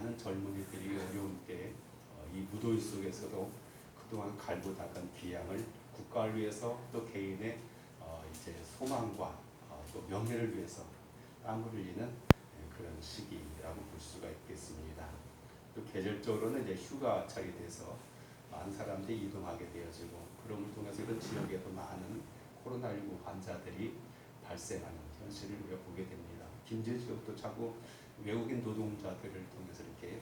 많은 젊은이들이 어려운 때 이 무더위 속에서도 그동안 갈고 닦은 기양을 국가를 위해서 또 개인의 이제 소망과 또 명예를 위해서 땀을 흘리는 그런 시기라고 볼 수가 있겠습니다. 또 계절적으로는 이제 휴가철이 돼서 많은 사람들이 이동하게 되어지고 그럼을 통해서 이런 지역에도 많은 코로나19 환자들이 발생하는 현실을 우리가 보게 됩니다. 김제 지역도 자꾸 외국인 노동자들을 통해서 이렇게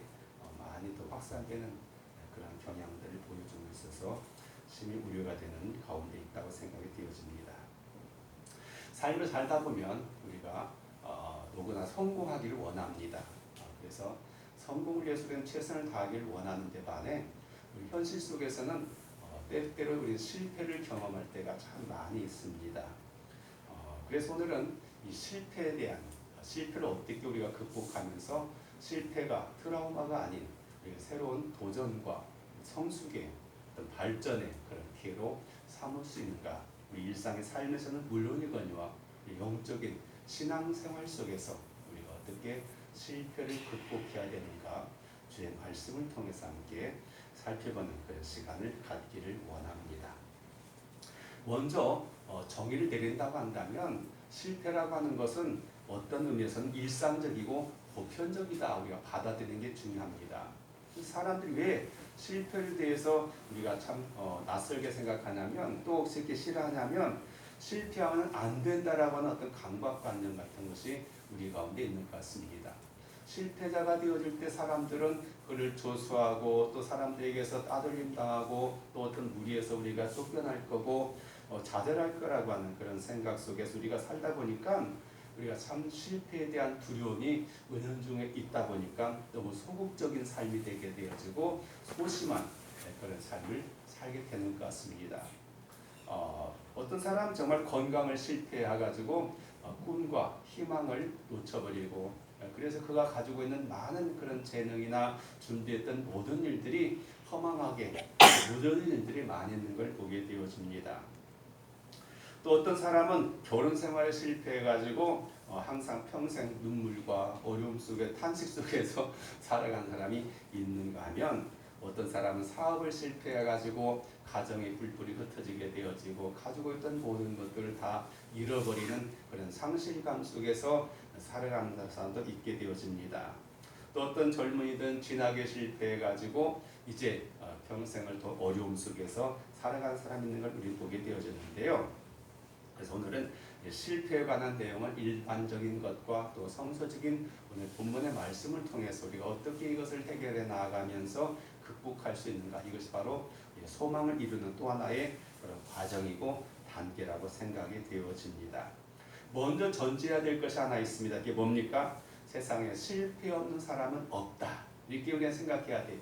많이 더 확산되는 그런 경향들을 보여주고 있어서 심히 우려가 되는 가운데 있다고 생각이 되어집니다. 삶을 살다 보면 우리가 누구나 성공하기를 원합니다. 그래서 성공을 위해서 우리는 최선을 다하기를 원하는데 반해 우리 현실 속에서는 때때로 우리 실패를 경험할 때가 참 많이 있습니다. 그래서 오늘은 이 실패에 대한 실패를 어떻게 우리가 극복하면서 실패가 트라우마가 아닌 새로운 도전과 성숙의 어떤 발전의 그런 기회로 삼을 수 있는가, 우리 일상의 삶에서는 물론이거니와 영적인 신앙생활 속에서 우리가 어떻게 실패를 극복해야 되는가, 주의 말씀을 통해서 함께 살펴보는 그런 시간을 갖기를 원합니다. 먼저 정의를 내린다고 한다면 실패라고 하는 것은 어떤 의미에서는 일상적이고 보편적이다, 우리가 받아들이는 게 중요합니다. 사람들이 왜 실패에 대해서 우리가 참 낯설게 생각하냐면, 또 이렇게 싫어하냐면 실패하면 안 된다라고 하는 어떤 강박관념 같은 것이 우리 가운데 있는 것 같습니다. 실패자가 되어질 때 사람들은 그를 조수하고 또 사람들에게서 따돌림 당하고 또 어떤 무리에서 우리가 쫓겨날 거고 좌절할 거라고 하는 그런 생각 속에서 우리가 살다 보니까 우리가 참 실패에 대한 두려움이 은연중에 있다 보니까 너무 소극적인 삶이 되게 되어지고 소심한 그런 삶을 살게 되는 것 같습니다. 어떤 사람 정말 건강을 실패해가지고 꿈과 희망을 놓쳐버리고, 그래서 그가 가지고 있는 많은 그런 재능이나 준비했던 모든 일들이 허망하게 무뎌진 일들이 많이 있는 걸 보게 되어집니다. 또 어떤 사람은 결혼 생활에 실패해가지고 항상 평생 눈물과 어려움 속에 탄식 속에서 살아간 사람이 있는가 하면, 어떤 사람은 사업을 실패해가지고 가정의 불불이 흩어지게 되어지고 가지고 있던 모든 것들을 다 잃어버리는 그런 상실감 속에서 살아가는 사람도 있게 되어집니다. 또 어떤 젊은이든 진하게 실패해가지고 이제 평생을 더 어려움 속에서 살아가는 사람이 있는 걸 우리 보게 되어졌는데요. 그래서 오늘은 실패에 관한 내용을 일반적인 것과 또 성서적인 오늘 본문의 말씀을 통해서 우리가 어떻게 이것을 해결해 나아가면서 극복할 수 있는가, 이것이 바로 소망을 이루는 또 하나의 그런 과정이고 단계라고 생각이 되어집니다. 먼저 전제해야 될 것이 하나 있습니다. 그게 뭡니까? 세상에 실패 없는 사람은 없다, 이렇게 우리가 생각해야 돼요.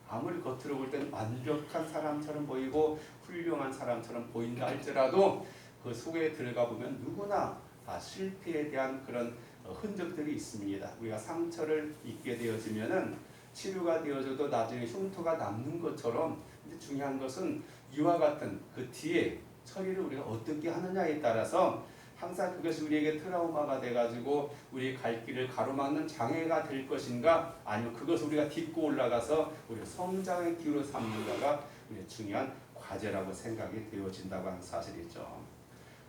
아무리 겉으로 볼 때는 완벽한 사람처럼 보이고 훌륭한 사람처럼 보인다 할지라도 그 속에 들어가 보면 누구나 다 실패에 대한 그런 흔적들이 있습니다. 우리가 상처를 입게 되어지면은 치료가 되어져도 나중에 흉터가 남는 것처럼, 근데 중요한 것은 이와 같은 그 뒤에 처리를 우리가 어떻게 하느냐에 따라서 항상 그것이 우리에게 트라우마가 돼가지고 우리의 갈 길을 가로막는 장애가 될 것인가, 아니면 그것을 우리가 딛고 올라가서 우리 성장의 기회로 삼는가가 우리의 중요한 과제라고 생각이 되어진다고 하는 사실이죠.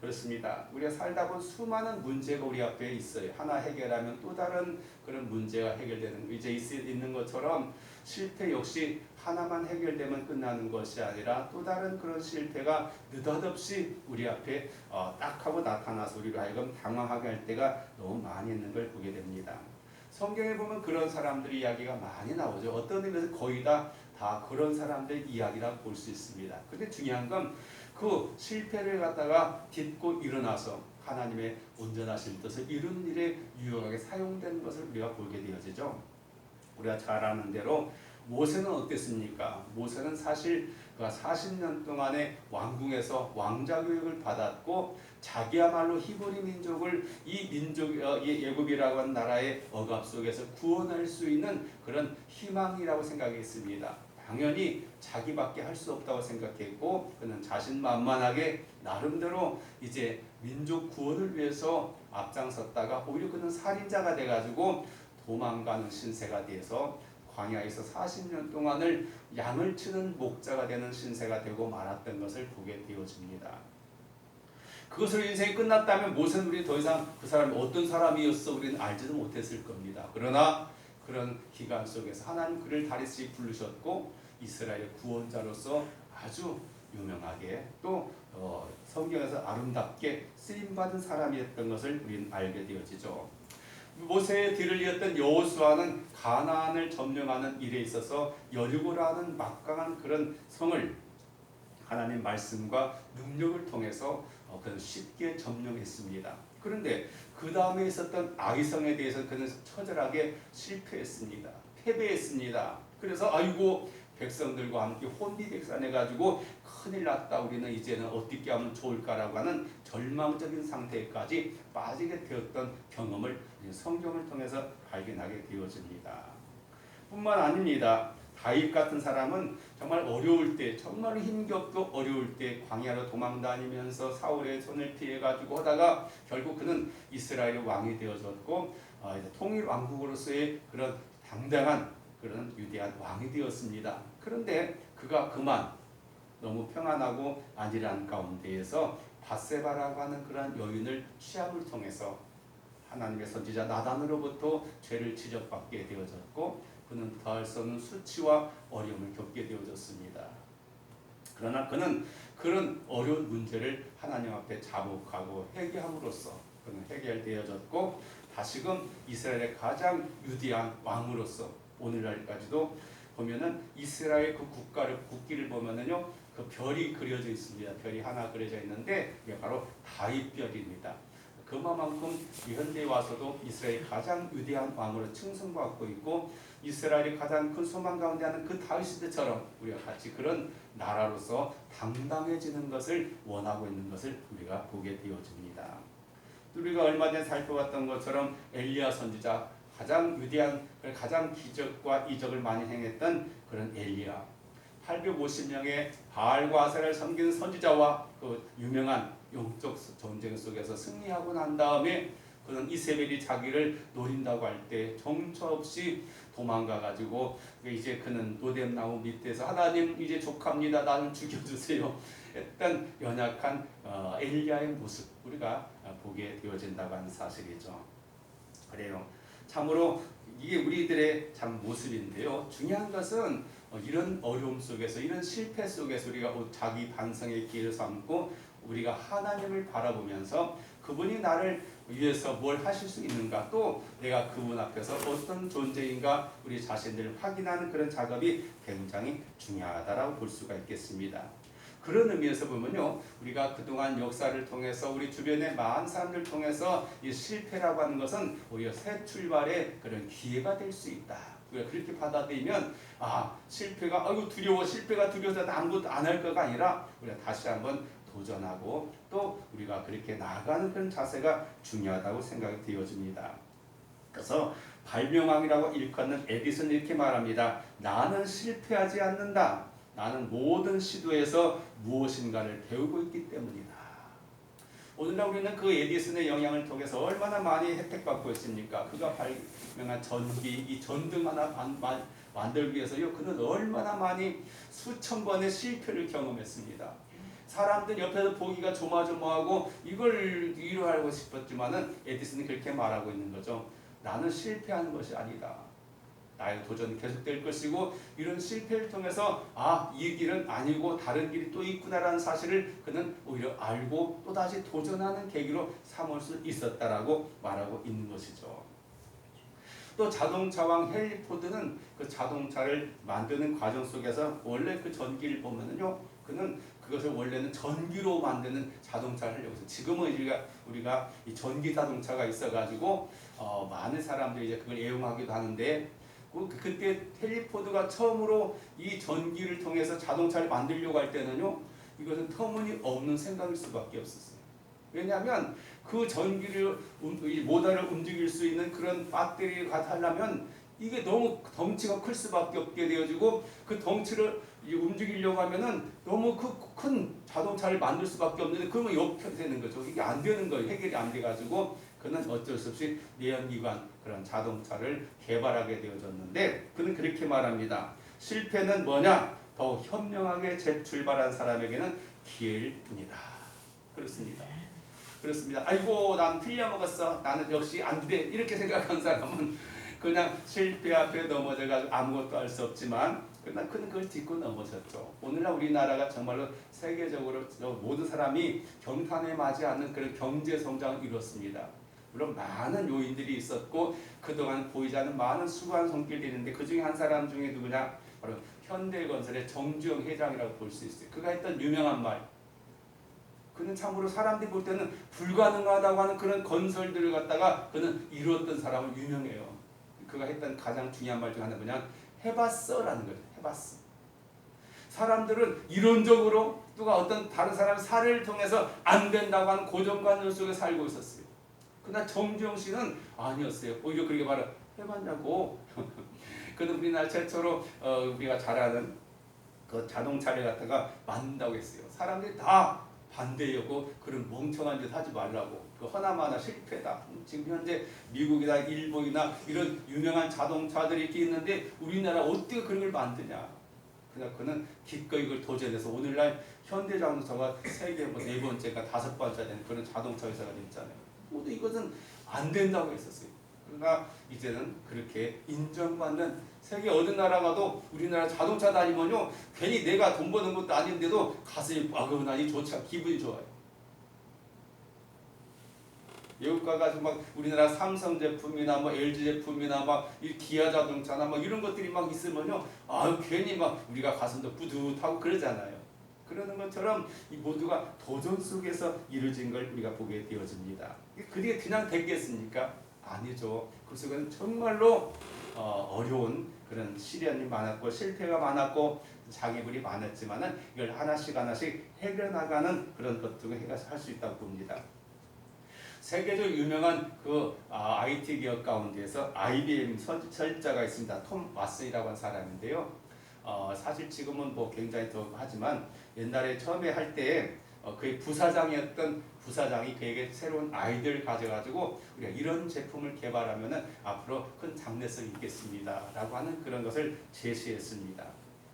그렇습니다. 우리가 살다 보면 수많은 문제가 우리 앞에 있어요. 하나 해결하면 또 다른 그런 문제가 해결되는, 이제 있는 것처럼 실패 역시 하나만 해결되면 끝나는 것이 아니라 또 다른 그런 실패가 느닷없이 우리 앞에 딱 하고 나타나서 우리로 하여금 당황하게 할 때가 너무 많이 있는 걸 보게 됩니다. 성경에 보면 그런 사람들의 이야기가 많이 나오죠. 어떤 의미에서 거의 다 그런 사람들의 이야기라고 볼 수 있습니다. 근데 중요한 건 그 실패를 갖다가 딛고 일어나서 하나님의 온전하신 뜻을 이룬 일에 유용하게 사용된 것을 우리가 보게 되어지죠. 우리가 잘 아는 대로 모세는 어땠습니까? 모세는 사실 40년 동안의 왕궁에서 왕자 교육을 받았고 자기야말로 히브리 민족을 이 민족 예굽이라고 하는 나라의 억압 속에서 구원할 수 있는 그런 희망이라고 생각했습니다. 당연히 자기밖에 할 수 없다고 생각했고 그는 자신만만하게 나름대로 이제 민족 구원을 위해서 앞장섰다가 오히려 그는 살인자가 돼가지고 도망가는 신세가 되어서 광야에서 40년 동안을 양을 치는 목자가 되는 신세가 되고 말았던 것을 보게 되어집니다. 그것으로 인생이 끝났다면 모세는 우리 더 이상 그 사람이 어떤 사람이었어 우리는 알지도 못했을 겁니다. 그러나 그런 기간 속에서 하나님 그를 다리씩 부르셨고 이스라엘의 구원자로서 아주 유명하게 또 성경에서 아름답게 쓰임받은 사람이었던 것을 우리는 알게 되어지죠. 모세의 뒤를 이었던 여호수아는 가나안을 점령하는 일에 있어서 여리고라는 막강한 그런 성을 하나님의 말씀과 능력을 통해서 그는 쉽게 점령했습니다. 그런데 그 다음에 있었던 아이성에 대해서 그는 처절하게 실패했습니다. 패배했습니다. 그래서 아이고 백성들과 함께 혼비백산해가지고 큰일 났다. 우리는 이제는 어떻게 하면 좋을까라고 하는 절망적인 상태까지 빠지게 되었던 경험을 성경을 통해서 발견하게 되어집니다. 뿐만 아닙니다. 다윗 같은 사람은 정말 어려울 때, 정말 힘겹고 어려울 때 광야로 도망다니면서 사울의 손을 피해가지고 하다가 결국 그는 이스라엘의 왕이 되어졌고 통일 왕국으로서의 그런 당당한 그런 위대한 왕이 되었습니다. 그런데 그가 그만 너무 평안하고 안일한 가운데에서 밧세바라고 하는 그러한 여인을 취함을 통해서 하나님의 선지자 나단으로부터 죄를 지적받게 되어졌고 그는 더할 수 없는 수치와 어려움을 겪게 되어졌습니다. 그러나 그는 그런 어려운 문제를 하나님 앞에 자복하고 회개함으로써 그는 해결되어졌고 다시금 이스라엘의 가장 위대한 왕으로서 오늘날까지도 보면은 이스라엘 그 국기를 보면은요 그 별이 그려져 있습니다. 별이 하나 그려져 있는데 이게 바로 다윗별입니다. 그만큼 현대에 와서도 이스라엘 가장 위대한 왕으로 칭송받고 있고 이스라엘이 가장 큰 소망 가운데 하는 그 다윗 시대처럼 우리가 같이 그런 나라로서 당당해지는 것을 원하고 있는 것을 우리가 보게 되어집니다. 우리가 얼마 전에 살펴봤던 것처럼 엘리야 선지자 가장 위대한 가장 기적과 이적을 많이 행했던 그런 엘리야 850명의 바알과 아세라를 섬기는 선지자와 그 유명한 영적 전쟁 속에서 승리하고 난 다음에 그는 이세벨이 자기를 노린다고 할 때 정처 없이 도망가 가지고 이제 그는 노뎀나무 밑에서 하나님 이제 족합니다. 나는 죽여주세요. 했던 연약한 엘리야의 모습 우리가 보게 되어진다고 하는 사실이죠. 그래요. 참으로 이게 우리들의 참 모습인데요. 중요한 것은 이런 어려움 속에서 이런 실패 속에서 우리가 자기 반성의 기회를 삼고 우리가 하나님을 바라보면서 그분이 나를 위해서 뭘 하실 수 있는가 또 내가 그분 앞에서 어떤 존재인가 우리 자신들을 확인하는 그런 작업이 굉장히 중요하다라고 볼 수가 있겠습니다. 그런 의미에서 보면요 우리가 그동안 역사를 통해서 우리 주변의 많은 사람들 통해서 이 실패라고 하는 것은 오히려 새 출발의 그런 기회가 될 수 있다. 우리가 그렇게 받아들이면 실패가 두려워 실패가 두려워서 아무것도 안 할 거가 아니라 우리가 다시 한번 도전하고 또 우리가 그렇게 나아가는 그런 자세가 중요하다고 생각이 되어집니다. 그래서 발명왕이라고 일컫는 에디슨이 이렇게 말합니다. 나는 실패하지 않는다. 나는 모든 시도에서 무엇인가를 배우고 있기 때문이다. 오늘날 우리는 그 에디슨의 영향을 통해서 얼마나 많이 혜택받고 있습니까? 그가 발명한 전기, 이 전등 하나 만들기 위해서요. 그는 얼마나 많이 수천 번의 실패를 경험했습니다. 사람들 옆에서 보기가 조마조마하고 이걸 이루하고 싶었지만은 에디슨이 그렇게 말하고 있는 거죠. 나는 실패하는 것이 아니다. 나의 도전이 계속될 것이고 이런 실패를 통해서 이 길은 아니고 다른 길이 또 있구나라는 사실을 그는 오히려 알고 또다시 도전하는 계기로 삼을 수 있었다라고 말하고 있는 것이죠. 또 자동차왕 헨리 포드는 그 자동차를 만드는 과정 속에서 원래 그 전기를 보면은요 그는 그것을 원래는 전기로 만드는 자동차를 하려고 해서 지금은 우리가 이 전기 자동차가 있어가지고 많은 사람들이 이제 그걸 애용하기도 하는데 그때 헨리 포드가 처음으로 이 전기를 통해서 자동차를 만들려고 할 때는요 이것은 터무니없는 생각일 수밖에 없었어요. 왜냐하면 그 전기를 모터를 움직일 수 있는 그런 배터리를 하려면 이게 너무 덩치가 클 수밖에 없게 되어지고 그 덩치를 움직이려고 하면은 너무 큰 자동차를 만들 수밖에 없는데 그러면 역효되는 거죠. 이게 안 되는 거예요. 해결이 안 돼가지고 그는 어쩔 수 없이 내연기관 그런 자동차를 개발하게 되어졌는데 그는 그렇게 말합니다. 실패는 뭐냐? 더욱 현명하게 재출발한 사람에게는 기회일 뿐이다. 그렇습니다. 그렇습니다. 아이고 난 틀려먹었어. 나는 역시 안 돼. 이렇게 생각한 사람은 그냥 실패 앞에 넘어져가지고 아무것도 할 수 없지만 그러나 그는 그걸 딛고 넘어졌죠. 오늘날 우리나라가 정말로 세계적으로 모든 사람이 경탄에 맞지 않는 그런 경제 성장을 이뤘습니다. 물론 많은 요인들이 있었고 그동안 보이지 않는 많은 수고한 손길이 있는데 그 중에 한 사람 중에 누구냐? 바로 현대건설의 정주영 회장이라고 볼 수 있어요. 그가 했던 유명한 말. 그는 참으로 사람들이 볼 때는 불가능하다고 하는 그런 건설들을 갖다가 그는 이루었던 사람은 유명해요. 그가 했던 가장 중요한 말 중 하나는 뭐냐? 해봤어 라는 거죠. 해봤어. 사람들은 이론적으로 누가 어떤 다른 사람의 사례를 통해서 안 된다고 하는 고정관념 속에 살고 있었어요. 그러나 정주영 씨는 아니었어요. 오히려 그렇게 말을 해봤냐고. 그는 우리나라 최초로 우리가 잘 아는 그 자동차를 갖다가 만든다고 했어요. 사람들이 다 반대였고 그런 멍청한 짓 하지 말라고. 그 하나마나 실패다. 지금 현재 미국이나 일본이나 이런 유명한 자동차들이 있긴 있는데 우리나라 어떻게 그런 걸 만드냐. 그냥 그는 기꺼이 그걸 도전해서 오늘날 현대자동차가 세계 뭐 4번째가 5번째 되는 그런 자동차 회사가 됐잖아요. 모두 이것은 안 된다고 했었어요. 그러나 이제는 그렇게 인정받는 세계 어느 나라 가도 우리나라 자동차 다니면요 괜히 내가 돈 버는 것도 아닌데도 가슴이 와그하니 좋죠. 기분이 좋아요. 외국 가가지고 막 우리나라 삼성 제품이나 뭐 LG 제품이나 막 이 기아 자동차나 막 이런 것들이 막 있으면요 괜히 막 우리가 가슴도 뿌듯하고 그러잖아요. 그러는 것처럼 이 모두가 도전 속에서 이루어진 걸 우리가 보게 되어집니다. 그게 그냥 됐겠습니까? 아니죠. 그 속에는 정말로 어려운 그런 시련이 많았고 실패가 많았고 자기불이 많았지만은 이걸 하나씩 해결나가는 그런 것들을 할 수 있다고 봅니다. 세계적 유명한 그 IT 기업 가운데서 IBM 설자가 있습니다. 톰 왓슨이라고 한 사람인데요. 사실 지금은 뭐 굉장히 더 하지만 옛날에 처음에 할 때 그의 부사장이었던 부사장이 그에게 새로운 아이디어를 가져가지고 우리가 이런 제품을 개발하면은 앞으로 큰 장래성이 있겠습니다라고 하는 그런 것을 제시했습니다.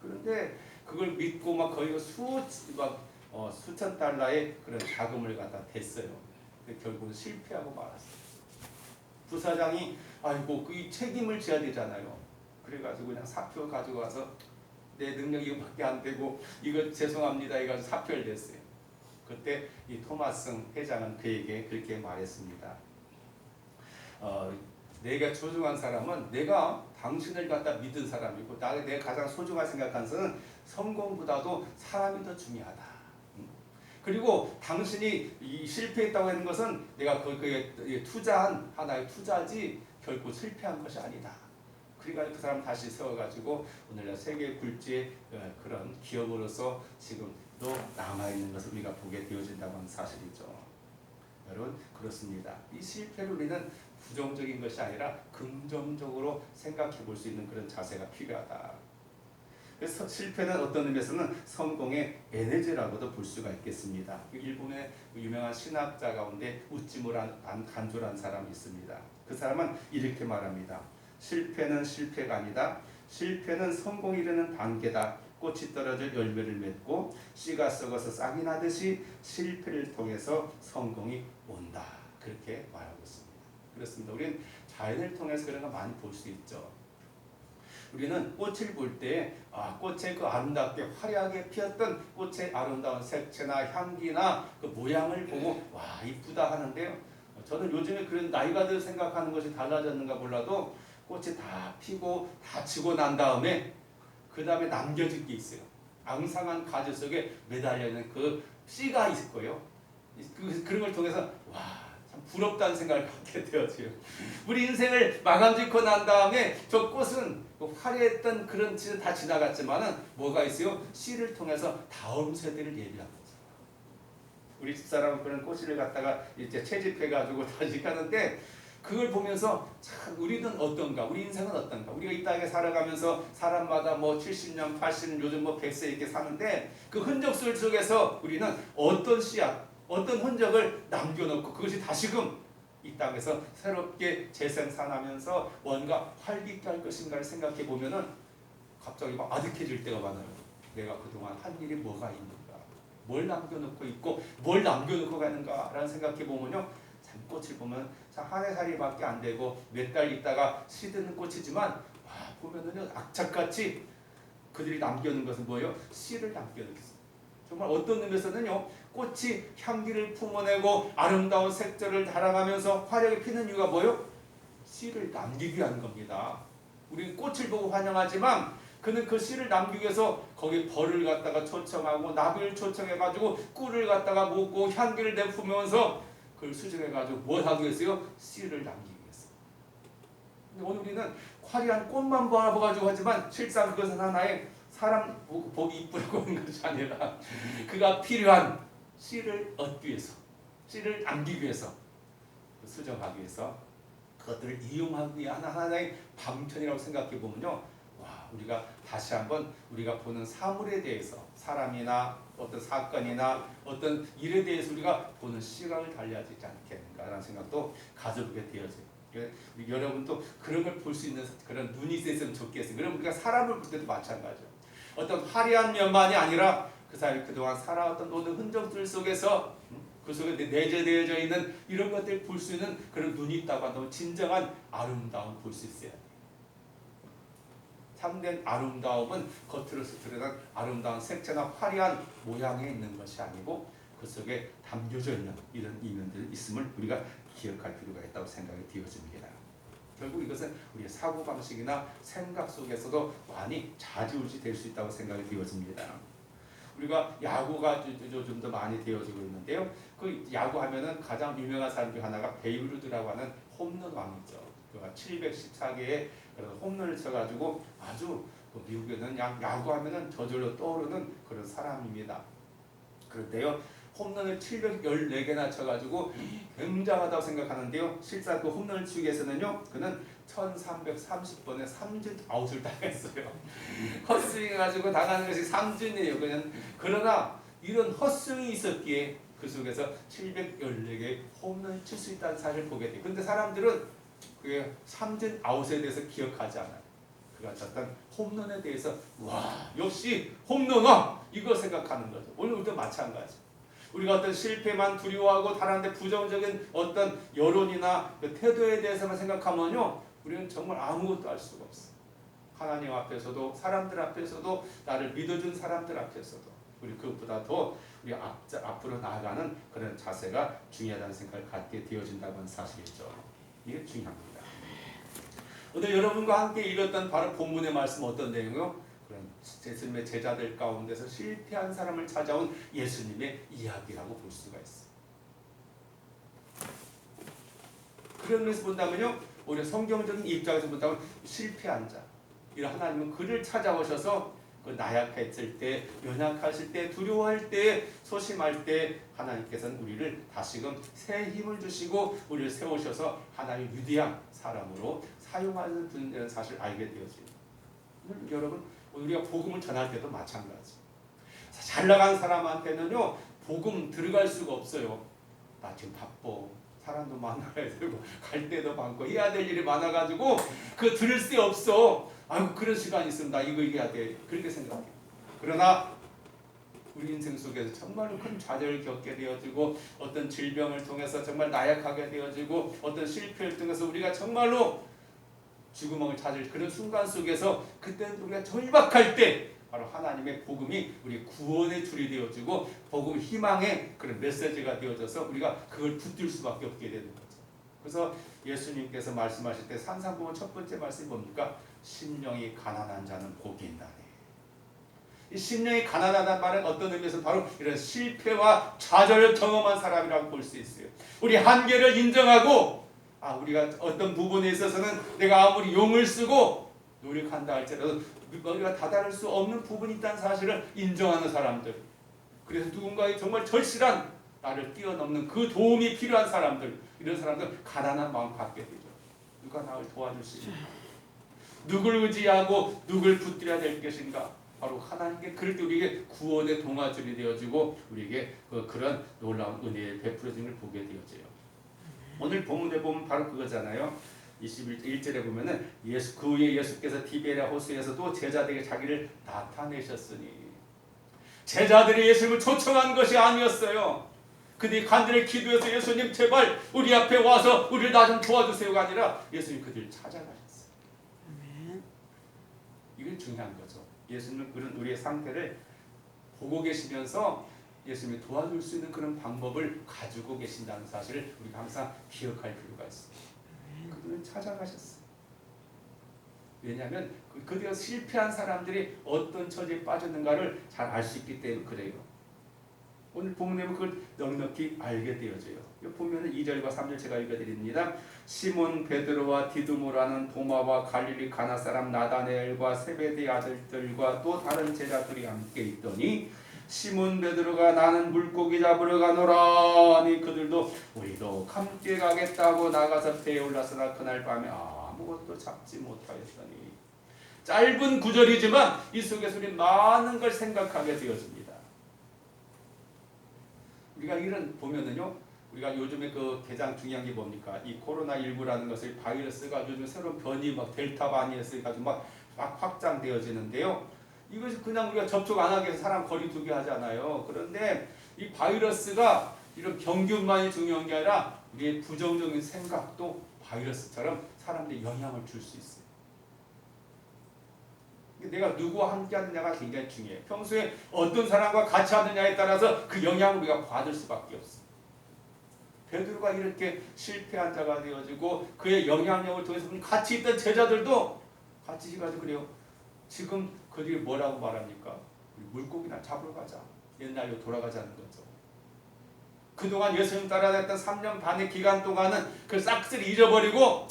그런데 그걸 믿고 막 거의 수천 달러의 그런 자금을 갖다 댔어요. 결국은 실패하고 말았어요. 부사장이 아이고 그 책임을 져야 되잖아요. 그래가지고 그냥 사표 가지고 와서 내 능력이 이거밖에 안 되고 이거 죄송합니다 해가지고 사표를 냈어요. 그때 이 토마스 회장은 그에게 그렇게 말했습니다. 내가 소중한 사람은 내가 당신을 갖다 믿은 사람이고 내가 가장 소중하게 생각하는 것은 성공보다도 사람이 더 중요하다. 그리고 당신이 실패했다고 하는 것은 내가 그에 투자한 하나의 투자지 결코 실패한 것이 아니다. 그러니까 그 사람 다시 세워가지고 오늘날 세계 굴지의 그런 기업으로서 지금도 남아있는 것을 우리가 보게 되어진다고 하는 사실이죠. 여러분 그렇습니다. 이 실패를 우리는 부정적인 것이 아니라 긍정적으로 생각해 볼 수 있는 그런 자세가 필요하다. 그래서 실패는 어떤 의미에서는 성공의 에너지라고도 볼 수가 있겠습니다. 일본의 유명한 신학자 가운데 우찌무란 간조라는 사람이 있습니다. 그 사람은 이렇게 말합니다. 실패는 실패가 아니다. 실패는 성공이 이르는 단계다. 꽃이 떨어져 열매를 맺고 씨가 썩어서 싹이 나듯이 실패를 통해서 성공이 온다. 그렇게 말하고 있습니다. 그렇습니다. 우리는 자연을 통해서 그런 거 많이 볼 수 있죠. 우리는 꽃을 볼 때 꽃의 그 아름답게 화려하게 피었던 꽃의 아름다운 색채나 향기나 그 모양을 보고 와 이쁘다 하는데요. 저는 요즘에 그런 나이가 들 생각하는 것이 달라졌는가 몰라도 꽃이 다 피고 다 지고 난 다음에 그 다음에 남겨질 게 있어요. 앙상한 가지 속에 매달려 있는 그 씨가 있을 거예요. 그런 걸 통해서 와 참 부럽다는 생각을 갖게 되었어요. 우리 인생을 마감 짓고 난 다음에 저 꽃은 화려했던 그런 짓은 다 지나갔지만은 뭐가 있어요? 씨를 통해서 다음 세대를 예비한 거죠. 우리 집사람은 그런 꽃씨를 갖다가 이제 채집해가지고 다시 가는데 그걸 보면서 참 우리는 어떤가? 우리 인생은 어떤가? 우리가 이 땅에 살아가면서 사람마다 뭐 70년, 80년, 요즘 뭐 100세 이렇게 사는데 그 흔적들 속에서 우리는 어떤 씨앗, 어떤 흔적을 남겨놓고 그것이 다시금 이 땅에서 새롭게 재생산하면서 뭔가 활기있게 할 것인가를 생각해 보면은 갑자기 막 아득해질 때가 많아요. 내가 그동안 한 일이 뭐가 있는가, 뭘 남겨놓고 있고 뭘 남겨놓고 가는가라는 생각해 보면요, 참 꽃을 보면 참 한 해 살이밖에 안 되고 몇 달 있다가 시드는 꽃이지만 보면은요, 악착같이 그들이 남겨놓은 것은 뭐예요? 씨를 남겨놓겠어요. 정말 어떤 의미에서는요, 꽃이 향기를 품어내고 아름다운 색들을 달아가면서 화려하게 피는 이유가 뭐예요? 씨를 남기기 위한 겁니다. 우리는 꽃을 보고 환영하지만 그는 그 씨를 남기기 위해서 거기에 벌을 갖다가 초청하고 나비를 초청해가지고 꿀을 갖다가 먹고 향기를 내뿜으면서 그걸 수정해가지고 뭘 하기 위해서요? 씨를 남기기 위해서. 근데 오늘 우리는 화려한 꽃만 바라봐가지고 하지만 실상 그것은 하나의 사람 보기 이쁘라고 하는 것이 아니라 그가 필요한 씨를 얻기 위해서, 씨를 남기기 위해서, 수정하기 위해서 그것들을 이용하기 위한 하나의 방편이라고 생각해 보면요, 우리가 다시 한번 우리가 보는 사물에 대해서, 사람이나 어떤 사건이나 어떤 일에 대해서 우리가 보는 시각을 달리해야 되지 않겠는가라는 생각도 가져보게 되어져요. 여러분도 그런 걸 볼 수 있는 그런 눈이 있으면 좋겠어요. 그럼 우리가 사람을 볼 때도 마찬가지죠. 어떤 화려한 면만이 아니라 그 사람이 그동안 살아왔던 모든 흔적들 속에서 그 속에 내재되어져 있는 이런 것들을 볼 수 있는 그런 눈이 있다고 한다면 진정한 아름다움을 볼 수 있어야 돼요. 참된 아름다움은 겉으로서 드러난 아름다운 색채나 화려한 모양에 있는 것이 아니고 그 속에 담겨져 있는 이런 이면들이 있음을 우리가 기억할 필요가 있다고 생각이 되어집니다. 결국 이것은 우리의 사고방식이나 생각 속에서도 많이 좌지우지 될 수 있다고 생각이 되어집니다. 우리가 야구가 요즘 더 많이 되어지고 있는데요. 그 야구하면은 가장 유명한 사람 중 하나가 베이브 루스라고 하는 홈런 왕이죠. 그가 714개의 홈런을 쳐가지고 아주 미국에는 야구하면은 저절로 떠오르는 그런 사람입니다. 그런데요, 홈런을 714개나 쳐가지고 굉장하다고 생각하는데요, 실상 그 홈런을 치기 위해서는요, 그는 1330번의 삼진 아웃을 당했어요. 헛스윙 가지고 당하는 것이 삼진이에요. 그러나 이런 헛스윙이 있었기에 그 속에서 714개의 홈런을 칠 수 있다는 사실을 보게 돼요. 근데 사람들은 그 삼진 아웃에 대해서 기억하지 않아요. 그가 쳤던 홈런에 대해서 와, 역시 홈런왕, 이거 생각하는 거죠. 오늘 우리도 마찬가지. 우리가 어떤 실패만 두려워하고 다른 데 부정적인 어떤 여론이나 그 태도에 대해서만 생각하면요, 우리는 정말 아무것도 알 수가 없어요. 하나님 앞에서도 사람들 앞에서도 나를 믿어준 사람들 앞에서도 우리 그것보다 더 우리 앞으로 나아가는 그런 자세가 중요하다는 생각을 갖게 되어진다고 하는 사실이죠. 이게 중요합니다. 오늘 여러분과 함께 읽었던 바로 본문의 말씀 어떤 내용이요? 그런 예수님의 제자들 가운데서 실패한 사람을 찾아온 예수님의 이야기라고 볼 수가 있어요. 그런 면에서 본다면요, 오히려 성경적인 입장에서 본다면 실패한 자, 이런 하나님은 그를 찾아오셔서 그 나약했을 때, 연약하실 때, 두려워할 때, 소심할 때 하나님께서는 우리를 다시금 새 힘을 주시고 우리를 세우셔서 하나님의 위대한 사람으로 사용하는 분이라는 사실을 알게 되어집니다. 여러분, 우리가 복음을 전할 때도 마찬가지. 잘 나간 사람한테는요, 복음 들어갈 수가 없어요. 나 지금 바빠. 사람도 만나야 되고 갈 때도 많고 해야 될 일이 많아가지고 그 들을 수 없어. 아이고, 그런 시간이 있으면 나 이거 해야 돼. 그렇게 생각해요. 그러나 우리 인생 속에서 정말로 큰 좌절을 겪게 되어지고 어떤 질병을 통해서 정말 나약하게 되어지고 어떤 실패를 통해서 우리가 정말로 죽음을 찾을 그런 순간 속에서 그때는 우리가 절박할 때 바로 하나님의 복음이 우리 구원의 줄이 되어지고 복음 희망의 그런 메시지가 되어져서 우리가 그걸 붙들 수밖에 없게 되는 거죠. 그래서 예수님께서 말씀하실 때 산상보면 첫 번째 말씀이 뭡니까? 심령이 가난한 자는 복이 있나니. 이 심령이 가난하다는 말은 어떤 의미에서 바로 이런 실패와 좌절을 경험한 사람이라고 볼 수 있어요. 우리 한계를 인정하고 우리가 어떤 부분에 있어서는 내가 아무리 용을 쓰고 노력한다 할지라도 우리가 다다를 수 없는 부분이 있다는 사실을 인정하는 사람들, 그래서 누군가의 정말 절실한 나를 뛰어넘는 그 도움이 필요한 사람들, 이런 사람들 가난한 마음 갖게 되죠. 누가 나를 도와줄 수 있는가? 누굴 의지하고 누굴 붙들어야 될 것인가? 바로 하나님께 그럴 때 우리에게 구원의 동아줄이 되어지고 우리에게 그런 놀라운 은혜를 베풀어지는 걸 보게 되어져요. 오늘 본문에 보면 바로 그거잖아요. 21절에 보면은 그 후에 예수께서 디베랴 호수에서도 제자들에게 자기를 나타내셨으니, 제자들이 예수님을 초청한 것이 아니었어요. 그들이 간절히 기도해서 예수님 제발 우리 앞에 와서 우리를 나 좀 도와주세요가 아니라 예수님 그들을 찾아가셨어요. 이게 중요한 거죠. 예수님은 그런 우리의 상태를 보고 계시면서 예수님이 도와줄 수 있는 그런 방법을 가지고 계신다는 사실을 우리가 항상 기억할 필요가 있습니다. 그들은 찾아가셨어요. 왜냐하면 그들이 실패한 사람들이 어떤 처지에 빠졌는가를 잘 알 수 있기 때문에 그래요. 오늘 본문에 보면 그걸 넉넉히 알게 되어져요. 보면 2절과 3절 제가 읽어드립니다. 시몬 베드로와 디두모라는 도마와 갈릴리 가나 사람 나다네엘과 세베대 아들들과 또 다른 제자들이 함께 있더니 시몬 베드로가 나는 물고기 잡으러 가노라니 그들도 우리도 함께 가겠다고 나가서 배에 올랐으나 그날 밤에 아무것도 잡지 못하였더니, 짧은 구절이지만 이 속에서 우리 많은 걸 생각하게 되어집니다. 우리가 이런 보면은요, 우리가 요즘에 그 가장 중요한 게 뭡니까? 이 코로나19라는 것을 바이러스가 요즘 새로운 변이 막 델타 바이러스 가지고 막 확장되어지는데요. 이것이 그냥 우리가 접촉 안 하게 해서 사람 거리 두게 하잖아요. 그런데 이 바이러스가 이런 병균만이 중요한 게 아니라 우리의 부정적인 생각도 바이러스처럼 사람들에 영향을 줄 수 있어요. 내가 누구와 함께 하느냐가 굉장히 중요해요. 평소에 어떤 사람과 같이 하느냐에 따라서 그 영향을 우리가 받을 수밖에 없어요. 베드로가 이렇게 실패한 자가 되어지고 그의 영향력을 통해서 같이 있던 제자들도 같이 해가지고 그래요. 지금 그들이 뭐라고 말합니까? 우리 물고기나 잡으러 가자. 옛날로 돌아가자는 거죠. 그동안 예수님 따라다녔던 3년 반의 기간 동안은 그 싹쓸이 잊어버리고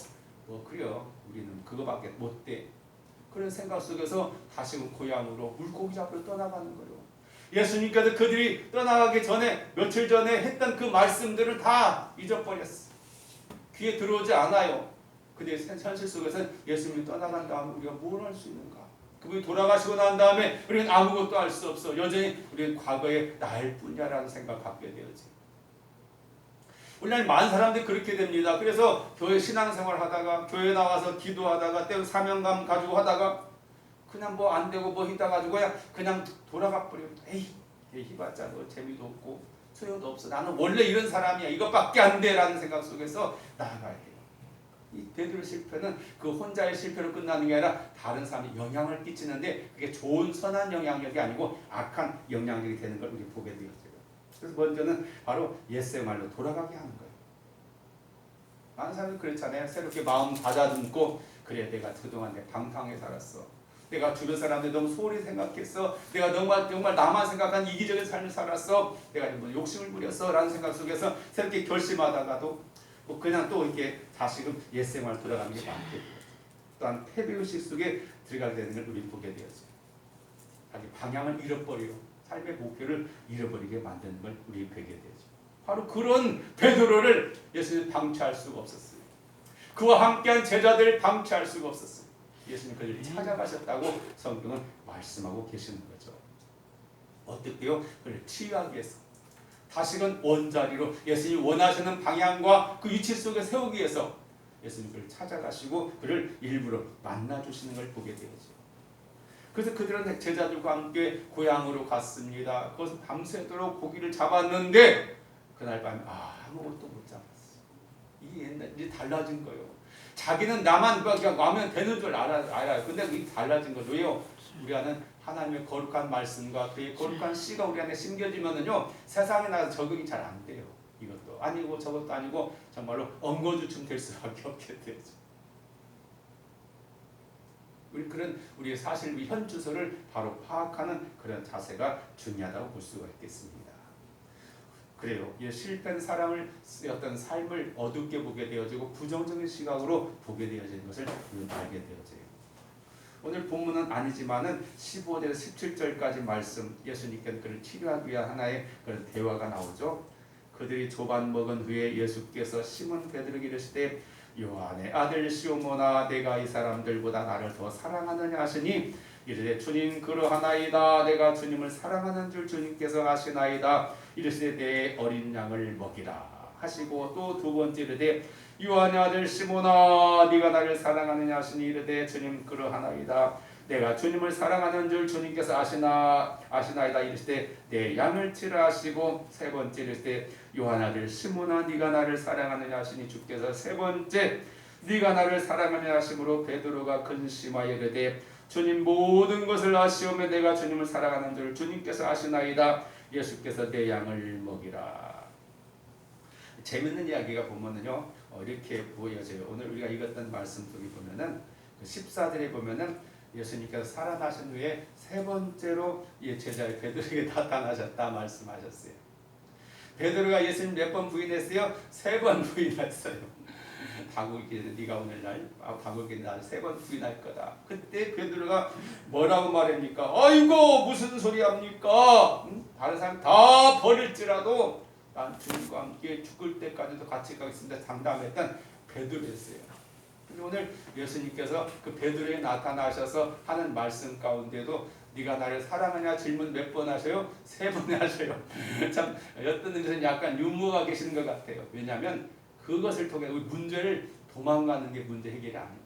그래요. 우리는 그거밖에 못돼. 그런 생각 속에서 다시금 고향으로 물고기 잡으러 떠나가는 거예요. 예수님께서 그들이 떠나가기 전에 며칠 전에 했던 그 말씀들을 다 잊어버렸어. 귀에 들어오지 않아요. 근데 현실 속에서 예수님이 떠나간 다음에 우리가 뭘 할 수 있는가? 그분이 돌아가시고 난 다음에 우리는 아무것도 알 수 없어. 여전히 우리는 과거의 나일 뿐이야라는 생각 갖게 되어지. 오늘 많은 사람들이 그렇게 됩니다. 그래서 교회 신앙생활 하다가 교회 나와서 기도하다가 때로 사명감 가지고 하다가 그냥 뭐 안 되고 뭐 있다 가지고 그냥 돌아가 버려요. 에이 해봤자 뭐 재미도 없고 소용도 없어. 나는 원래 이런 사람이야. 이것밖에 안 돼라는 생각 속에서 나아가야 해요. 이 베드로 실패는 그 혼자의 실패로 끝나는 게 아니라 다른 사람이 영향을 끼치는데 그게 좋은 선한 영향력이 아니고 악한 영향력이 되는 걸 우리 보게 되었어요. 그래서 먼저는 바로 옛새 말로 돌아가게 하는 거예요. 많은 사람이 그렇잖아요. 새롭게 마음 다잡고 그래 내가 그동안 내 방탕하게 살았어. 내가 주변 사람들 너무 소홀히 생각했어. 내가 정말 나만 생각한 이기적인 삶을 살았어. 내가 뭐 욕심을 부렸어 라는 생각 속에서 새롭게 결심하다가도 뭐 그냥 또 이렇게 다시금 옛생활 돌아가는 게 많게 돼요. 또한 패배의식 속에 들어가게 되는 걸 우리 보게 되었어요. 자기 방향을 잃어버리고 삶의 목표를 잃어버리게 만드는 걸 우리 보게 되죠. 바로 그런 베드로를 예수님 방치할 수가 없었어요. 그와 함께한 제자들을 방치할 수가 없었어요. 예수님 그들을 찾아가셨다고 성경은 말씀하고 계시는 거죠. 어떻게요? 그를 치유하기 위해서 다시금 원자리로 예수님이 원하시는 방향과 그 위치 속에 세우기 위해서 예수님 그를 찾아가시고 그를 일부러 만나주시는 걸 보게 되죠. 그래서 그들은 제자들과 함께 고향으로 갔습니다. 거기서 밤새도록 고기를 잡았는데 그날 밤에 아무것도 못 잡았어. 이게 이제 달라진 거예요. 자기는 나만 그냥 와면 되는 줄 알아요. 근데 이게 달라진 거죠. 왜요? 우리 안은 하나님의 거룩한 말씀과 그의 거룩한 씨가 우리 안에 심겨지면은요 세상에 나가서 적응이 잘 안 돼요. 이것도 아니고 저것도 아니고 정말로 엉거주춤 될 수밖에 없게 되죠. 우리의 사실 현 주소를 바로 파악하는 그런 자세가 중요하다고 볼 수가 있겠습니다. 그래요. 이 실패한 사람을 어떤 삶을 어둡게 보게 되어지고 부정적인 시각으로 보게 되어지는 것을 우리는 알게 되어져요. 오늘 본문은 아니지만은 15절에서 17절까지 말씀 예수님께서 그를 치료하기 위한 하나의 그런 대화가 나오죠. 그들이 조반 먹은 후에 예수께서 시몬 베드로에게 이르시되 요한의 아들 시몬아 내가 이 사람들보다 나를 더 사랑하느냐 하시니 이르되 주님 그러하나이다. 내가 주님을 사랑하는 줄 주님께서 아시나이다. 이르시되 내 어린 양을 먹이라 하시고 또 두 번째 이르되 요한의 아들 시몬아 네가 나를 사랑하느냐 하시니 이르되 주님 그러하나이다. 내가 주님을 사랑하는 줄 주님께서 아시나이다. 이르시되 내 양을 치라 하시고 세 번째 이르시되 요한 아들 시몬아 네가 나를 사랑하느냐 하시니 주께서 세 번째 네가 나를 사랑하느냐 하심으로 베드로가 근심하여 이르되 주님 모든 것을 아시오며 내가 주님을 사랑하는 줄 주님께서 아시나이다. 예수께서 내 양을 먹이라. 재밌는 이야기가 보면은요 이렇게 보여져요. 오늘 우리가 읽었던 말씀 속에 보면은 그 14절에 보면은 예수님께서 살아나신 후에 세 번째로 이 제자의 베드로에게 나타나셨다 말씀하셨어요. 베드로가 예수님 몇 번 부인했어요? 세 번 부인했어요. 다국이는 네가 오늘날 다국이는 날 세 번 부인할 거다. 그때 베드로가 뭐라고 말합니까? 아이고 무슨 소리 합니까? 다른 사람 다 버릴지라도 난 주님과 함께 죽을 때까지도 같이 가겠습니다. 장담했던 베드로였어요. 근데 오늘 예수님께서 그 베드로에 나타나셔서 하는 말씀 가운데도 네가 나를 사랑하냐 질문 몇 번 하셔요? 세 번 하셔요. 참 어떤 데서는 약간 유머가 계시는 것 같아요. 왜냐하면 그것을 통해 우리 문제를 도망가는 게 문제 해결이 아니에요.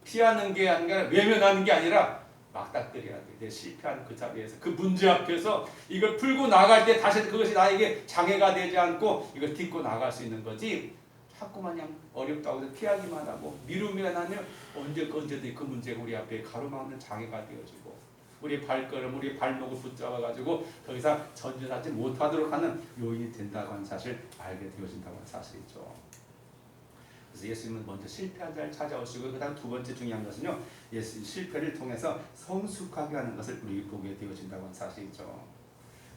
피하는 게 아니라 외면하는 게 아니라 막닥뜨려야 돼. 내 실패한 그 자리에서 그 문제 앞에서 이걸 풀고 나갈 때 다시 그것이 나에게 장애가 되지 않고 이걸 딛고 나갈 수 있는 거지. 자꾸만 그냥 어렵다고 해서 피하기만 하고 미루면 하면 언제든지 그 문제가 우리 앞에 가로막는 장애가 되어지고 우리 발걸음, 우리 발목을 붙잡아가지고 더 이상 전진하지 못하도록 하는 요인이 된다고 하는 사실을 알게 되어진다고 하는 사실이죠. 그래서 예수님은 먼저 실패한 자를 찾아오시고 그 다음 두 번째 중요한 것은요 예수 실패를 통해서 성숙하게 하는 것을 우리 보게 되어진다고 하는 사실이죠.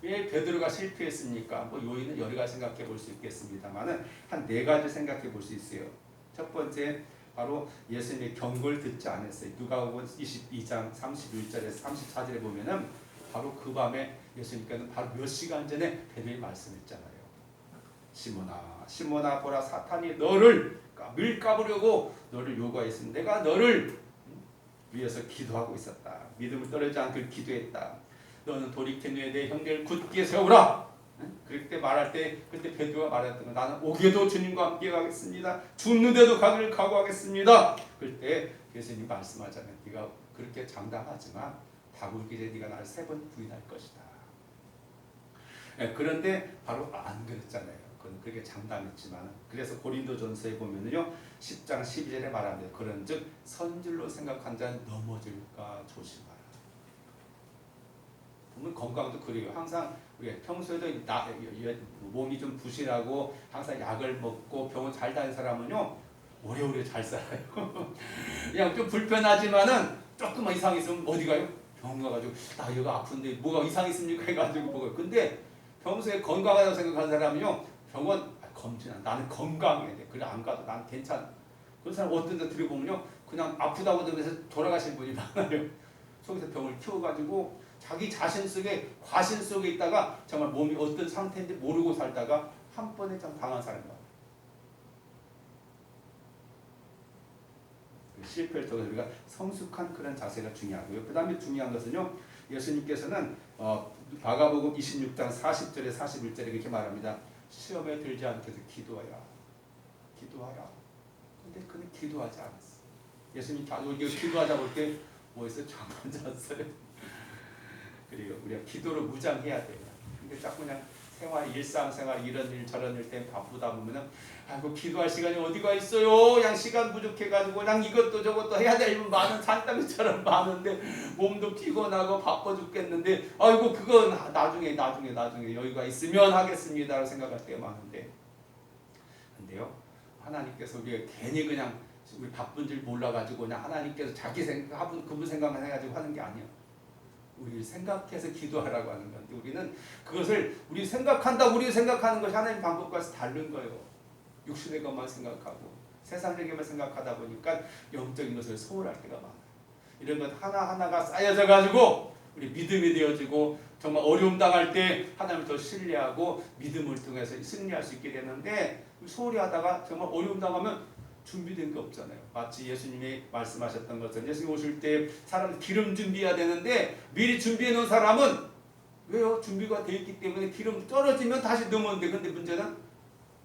왜 베드로가 실패했습니까? 뭐 요인은 여러 가지 생각해 볼 수 있겠습니다만은 한 네 가지 생각해 볼 수 있어요. 첫 번째 바로 예수님의 경고를 듣지 않았어요. 누가복음 22장 31절에서 34절에 보면은 바로 그 밤에 예수님께서는 바로 몇 시간 전에 베드로에게 말씀했잖아요. 시몬아 보라 사탄이 너를 밀가부려고 너를 요구하였으니 내가 너를 위해서 기도하고 있었다. 믿음을 떨어지지 않고 기도했다. 너는 돌이킨 후에 내 형제를 굳게 세우라. 그때 말할 때 그때 베드로가 말했던 거 나는 오게도 주님과 함께 가겠습니다. 죽는데도 가기를 각오하겠습니다. 그때 예수님이 말씀하자면 네가 그렇게 장담하지만 다굴기 전에 네가 나를 세 번 부인할 것이다. 그런데 바로 안 그랬잖아요. 그건 그렇게 장담했지만 그래서 고린도전서에 보면은요 10장 12절에 말합니다. 그런즉 선질로 생각한 자는 넘어질까 조심하라. 보면 건강도 그래요. 항상 우리 평소에도 몸이 좀 부실하고 항상 약을 먹고 병원 잘 다니는 사람은요 오래오래 잘 살아요. 그냥 좀 불편하지만은 조금만 이상 있으면 어디 가요? 병원 가가지고 나 이거 아픈데 뭐가 이상 있습니까? 해가지고 보고. 근데 평소에 건강하다고 생각하는 사람은요 병원 검진 나는 건강해야 돼. 그래 안 가도 난 괜찮아. 그런 사람 어떤 데 들어보면요 그냥 아프다고 해서 돌아가신 분이 많아요. 속에서 병을 키워가지고 자기 자신 속에 과신 속에 있다가 정말 몸이 어떤 상태인지 모르고 살다가 한 번에 참 당한 사람이에요. 실패를 통해서 우리가 성숙한 그런 자세가 중요하고요. 그 다음에 중요한 것은요. 예수님께서는 마가복음 26장 40절에 41절에 이렇게 말합니다. 시험에 들지 않게 해서 기도하라. 근데 그는 기도하지 않았어. 예수님이 기도하자고 할 때 뭐했어요? 잠깐 잤어요. 그리고 우리가 기도로 무장해야 돼요. 근데 자꾸 그냥 일상생활 이런 일 저런 일 때문에 바쁘다 보면은 아이고 기도할 시간이 어디가 있어요? 그냥 시간 부족해가지고 그냥 이것도 저것도 해야 될 일 많은 산더미처럼 많은데 몸도 피곤하고 바빠 죽겠는데 아이고 그건 나중에 여유가 있으면 하겠습니다라고 생각할 때가 많은데 근데요 하나님께서 우리가 괜히 그냥 우리 바쁜 줄 몰라가지고 그냥 하나님께서 자기 그분 생각만 해가지고 하는 게 아니에요. 우리 생각해서 기도하라고 하는 건데 우리는 그것을 우리 생각하는 것이 하나님 방법과 다른 거예요. 육신의 것만 생각하고 세상적인 것만 생각하다 보니까 영적인 것을 소홀할 때가 많아요. 이런 것 하나하나가 쌓여져 가지고 우리 믿음이 되어지고 정말 어려움 당할 때 하나님을 더 신뢰하고 믿음을 통해서 승리할 수 있게 되는데 소홀히 하다가 정말 어려움 당하면 준비된 게 없잖아요. 마치 예수님이 말씀하셨던 것처럼 예수님 오실 때 사람 기름 준비해야 되는데 미리 준비해 놓은 사람은 왜요? 준비가 되어 있기 때문에 기름 떨어지면 다시 넣으면 돼. 근데 문제는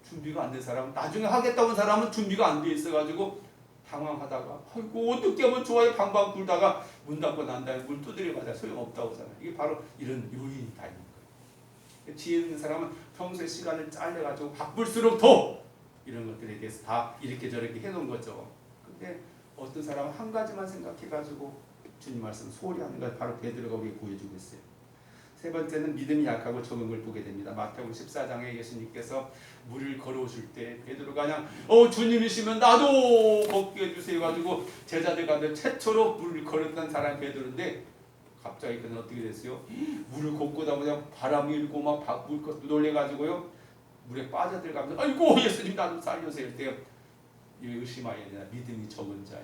준비가 안 된 사람은, 나중에 하겠다고 한 사람은 준비가 안 돼 있어가지고 당황하다가 아이고 어떻게 하면 좋아요 방방 굴다가 문 닫고 난 다음에 물 두드려 맞아 소용없다고 하잖아요. 이게 바로 이런 요인이 다 있는 거예요. 지혜 있는 사람은 평소에 시간을 잘려가지고 바쁠수록 더 이런 것들에 대해서 다 이렇게 저렇게 해놓은 거죠. 근데 어떤 사람은 한 가지만 생각해가지고 주님 말씀 소홀히 하는 걸 바로 베드로가 우리에게 보여주고 있어요. 세 번째는 믿음이 약하고 적은 걸 보게 됩니다. 마태복음 14장에 예수님께서 물을 걸어오실 때 베드로가 그냥 주님이시면 나도 걷게 해주세요 가지고 제자들 가운데 최초로 물을 걸었던 사람이 베드로인데 갑자기 그는 어떻게 됐어요? 물을 걷고다 보면 바람이 일고 막 물고 놀래가지고요 물에 빠져들어가면서 아이고 예수님 나도 살려주세요 이럴 때 의심하여야 되나 믿음이 적은 자여.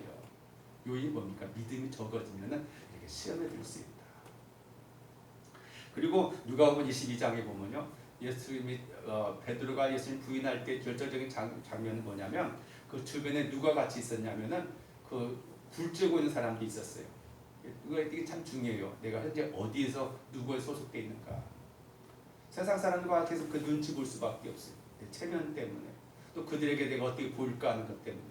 요인이 뭡니까? 믿음이 적어지면 이렇게 시험에 들 수 있다. 그리고 누가복음 22장에 보면요 예수님이 베드로가 예수님 부인할 때 결정적인 장면은 뭐냐면 그 주변에 누가 같이 있었냐면은 그 굴죄고 있는 사람도 있었어요. 이게 참 중요해요. 내가 현재 어디에서 누구에 소속돼 있는가. 세상 사람과 계속 그 눈치 볼 수밖에 없어요. 내 체면 때문에 또 그들에게 내가 어떻게 보일까 하는 것 때문에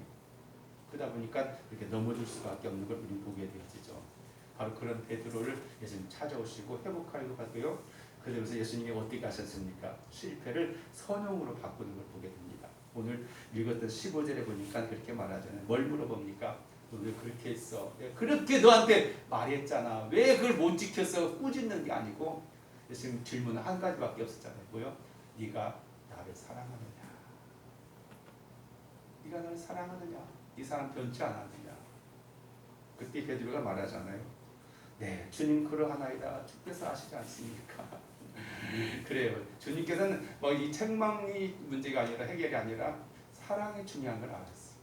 그러다 보니까 이렇게 넘어질 수밖에 없는 걸 우리 보게 되어지죠. 바로 그런 베드로를 예수님 찾아오시고 회복하려고 하고요. 그러면서 예수님이 어떻게 하셨습니까? 실패를 선용으로 바꾸는 걸 보게 됩니다. 오늘 읽었던 15절에 보니까 그렇게 말하잖아요. 뭘 물어봅니까? 너 왜 그렇게 했어? 내가 그렇게 너한테 말했잖아. 왜 그걸 못 지켰어? 꾸짖는 게 아니고 예수님 질문은 한 가지밖에 없었잖아요. 뭐요? 네가 나를 사랑하느냐? 네가 나를 사랑하느냐? 이 사람 변치 않았느냐? 그때 베드로가 말하잖아요. 네, 주님 그러하나이다. 주께서 아시지 않습니까? 그래요. 주님께서는 뭐 이 책망이 문제가 아니라 해결이 아니라 사랑이 중요한 걸 알았어요.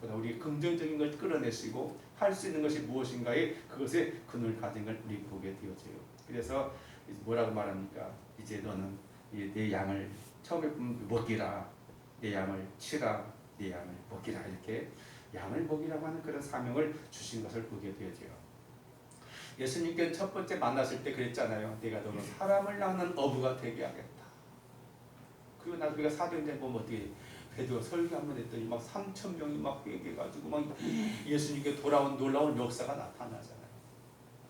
보다 우리 긍정적인 걸 끌어내시고 할 수 있는 것이 무엇인가에 그것에 그늘 가진 걸 우리 보게 되어져요. 그래서 뭐라고 말합니까? 이제 너는 내 양을 처음에 먹이라, 내 양을 치라, 내 양을 먹이라 이렇게 양을 먹이라고 하는 그런 사명을 주신 것을 보게 되어져요. 예수님께는 첫 번째 만났을 때 그랬잖아요. 내가 너는 사람을 낳는 어부가 되게 하겠다. 그리고 나서 우리가 사도행전 보면 어떻게 베드로가 설교 한번 했더니 막 3,000명이 막 회개해가지고 막 예수님께 돌아온 놀라운 역사가 나타나잖아요.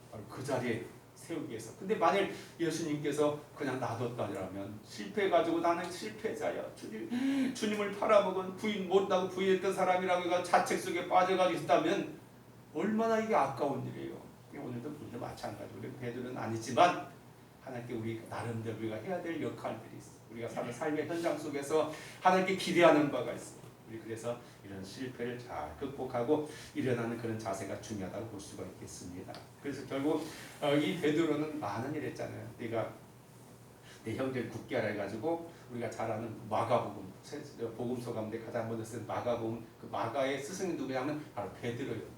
바로 그 자리에 세우기 위해서. 근데 만일 예수님께서 그냥 놔뒀다면 실패해가지고 나는 실패자야. 주님을 팔아먹은 부인 못하고 부인했던 사람이라고 해서 자책 속에 빠져가지고 있다면 얼마나 이게 아까운 일이에요. 오늘도 우리도 마찬가지로 우리 베드로는 아니지만 하나님께 우리 나름대로 우리가 해야 될 역할들이 있어. 우리가 사는 삶의 현장 속에서 하나님께 기대하는 바가 있어. 우리 그래서 이런 실패를 잘 극복하고 일어나는 그런 자세가 중요하다고 볼 수가 있겠습니다. 그래서 결국 이 베드로는 많은 일 했잖아요. 네가 내 형제를 굳게 하라 해가지고 우리가 잘 아는 마가복음 복음서 가운데 가장 먼저 쓴 마가복음 그 마가의 스승이 누구냐면 바로 베드로예요.